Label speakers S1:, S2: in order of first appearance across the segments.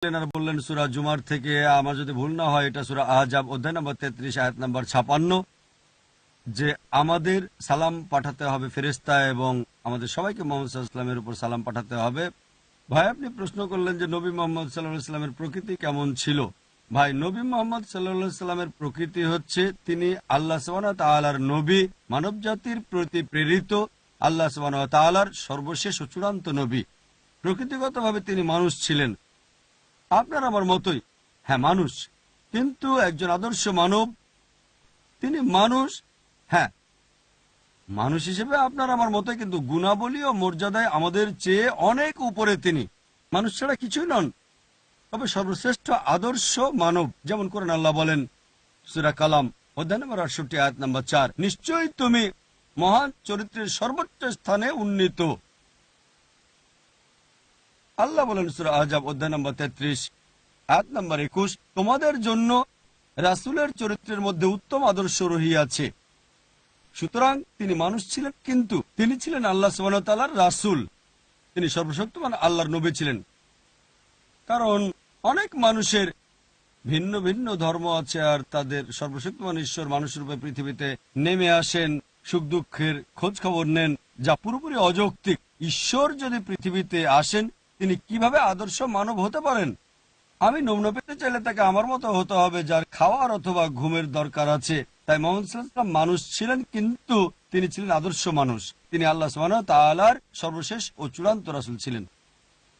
S1: আর বললেন সূরা জুমার থেকে, আমার যদি ভুল না হয় এটা সূরা আহজাব অধ্যায় নম্বর 33 আয়াত নম্বর 56, যে আমাদের সালাম পাঠাতে হবে ফেরেশতা এবং আমাদের সবাইকে মুহাম্মদ সাল্লাল্লাহু আলাইহি ওয়াসাল্লামের উপর সালাম পাঠাতে হবে। ভাই, আপনি প্রশ্ন করলেন যে নবী মুহাম্মদ সাল্লাল্লাহু আলাইহি ওয়াসাল্লামের প্রকৃতি কেমন ছিল। ভাই, নবী মুহাম্মদ সাল্লাল্লাহু আলাইহি ওয়াসাল্লামের প্রকৃতি হচ্ছে তিনি আল্লাহ সুবহানাহু ওয়া তাআলার নবী, মানব জাতির প্রতি প্রেরিত আল্লাহ সুবহানাহু ওয়া তাআলার সর্বশেষ ও চূড়ান্ত নবী। প্রকৃতিগতভাবে তিনি মানুষ ছিলেন, আপনার আমার মতোই। হ্যাঁ, মানুষ, কিন্তু একজন আদর্শ মানব। তিনি মানুষ, হ্যাঁ, মানুষ হিসেবে আপনার আমার মতোই, কিন্তু গুণাবলী ও মর্যাদায় আমাদের চেয়ে অনেক উপরে। তিনি মানুষ ছাড়া কিছুই নন, তবে সর্বশ্রেষ্ঠ আদর্শ মানব। যেমন কোরআন আল্লাহ বলেন সূরা কালাম অধ্যায় নম্বর 68 আয়াত নম্বর 4, নিশ্চয়ই তুমি মহান চরিত্রের সর্বোচ্চ স্থানে উন্নীত। আল্লাহ বলেন সূরা আহজাব অধ্যায় নম্বর 33 আয়াত নম্বর 21, তোমাদের জন্য রাসূলের চরিত্রের মধ্যে উত্তম আদর্শ রহিয়াছে। সুতরাং তিনি মানুষ ছিলেন, কিন্তু তিনি ছিলেন আল্লাহ সুবহানাহু ওয়া তাআলার রাসূল। তিনি সর্বশক্তিমান আল্লাহর নবী ছিলেন। কারণ অনেক মানুষের ভিন্ন ভিন্ন ধর্ম আছে, আর তাদের সর্বশক্তিমান ঈশ্বর মানুষরূপে পৃথিবীতে নেমে আসেন, সুখ দুঃখের খোঁজ খবর নেন, যা পুরোপুরি অযৌক্তিক। ঈশ্বর যদি পৃথিবীতে আসেন, তিনি কিভাবে আদর্শ মানব হতে পারেন? আমি নমুনা পেতে চাইলে তাকে আমার মতো হতে হবে, যার খাওয়ার অথবা ঘুমের দরকার আছে। তাই মুহাম্মদ সাল্লাল্লাহু আলাইহি ওয়াসাল্লাম মানুষ ছিলেন, কিন্তু তিনি ছিলেন আদর্শ মানুষ। তিনি আল্লাহ সুবহানাহু ওয়া তাআলার সর্বশেষ ও চূড়ান্ত রাসূল ছিলেন।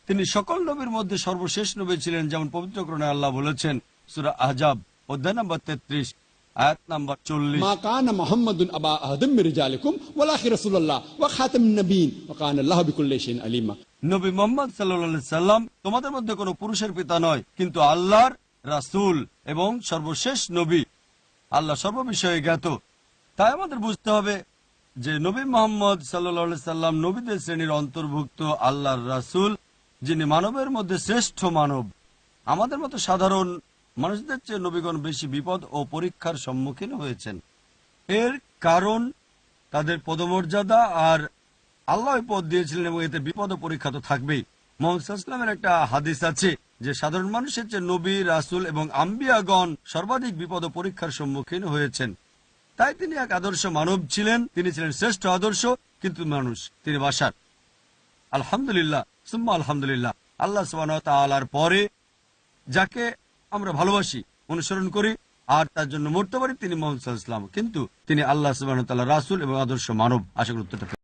S1: তিনি সকল নবীর মধ্যে সর্বশেষ নবী ছিলেন, যেমন পবিত্র কোরআনে আল্লাহ বলেছেন সূরা আহজাব অধ্যায় নম্বর 33 আয়াত নম্বর 40,
S2: মা কানা মুহাম্মাদুন আবা আহাদিম মির রিজালিকুম ওয়ালাকিন রাসূলুল্লাহ ওয়া খাতামুন নবিয়্যিন ওয়া কানা আল্লাহু বিকুল্লি শাইইন আলিমা।
S1: নবী মুহাম্মদ সাল্লাল্লাহু আলাইহি সাল্লাম তোমাদের মধ্যে কোনো পুরুষের পিতা নয়, কিন্তু আল্লাহর রাসূল এবং সর্বশেষ নবী। আল্লাহ সর্ববিষয়ে জ্ঞাত। তাই আমাদের বুঝতে হবে যে নবী মুহাম্মদ সাল্লাল্লাহু আলাইহি সাল্লাম নবীদের শ্রেণীর অন্তর্ভুক্ত আল্লাহর রাসূল, যিনি মানবের মধ্যে শ্রেষ্ঠ মানব। আমাদের মতো সাধারণ মানুষদের চেয়ে নবীগণ বেশি বিপদ ও পরীক্ষার সম্মুখীন হয়েছেন। এর কারণ তাদের পদমর্যাদা, আর আল্লাহ পদ দিয়েছিলেন এবং এতে বিপদ ও পরীক্ষা তো থাকবেই। মুহাম্মদ সাল্লাল্লাহু আলাইহি ওয়াসাল্লামের একটা হাদিস আছে যে সাধারণ মানুষের চেয়ে নবী, রাসূল এবং আম্বিয়াগণ সর্বাধিক বিপদ ও পরীক্ষার সম্মুখীন হয়েছেন। তাই তিনি এক আদর্শ মানব ছিলেন। তিনি ছিলেন শ্রেষ্ঠ আদর্শ, কিন্তু মানুষ। তিনি বাশার। আলহামদুলিল্লাহ সুম্মা আলহামদুলিল্লাহ, আল্লাহ সুবহানাহু ওয়া তাআলার পরে যাকে আমরা ভালোবাসি, অনুসরণ করি আর তার জন্য মরতে পারি, তিনি মুহাম্মদ সাল্লাল্লাহু আলাইহি ওয়াসাল্লাম। কিন্তু তিনি আল্লাহ সুবহানাহু ওয়া তাআলার রাসূল এবং আদর্শ মানব। আশা করি উত্তরটা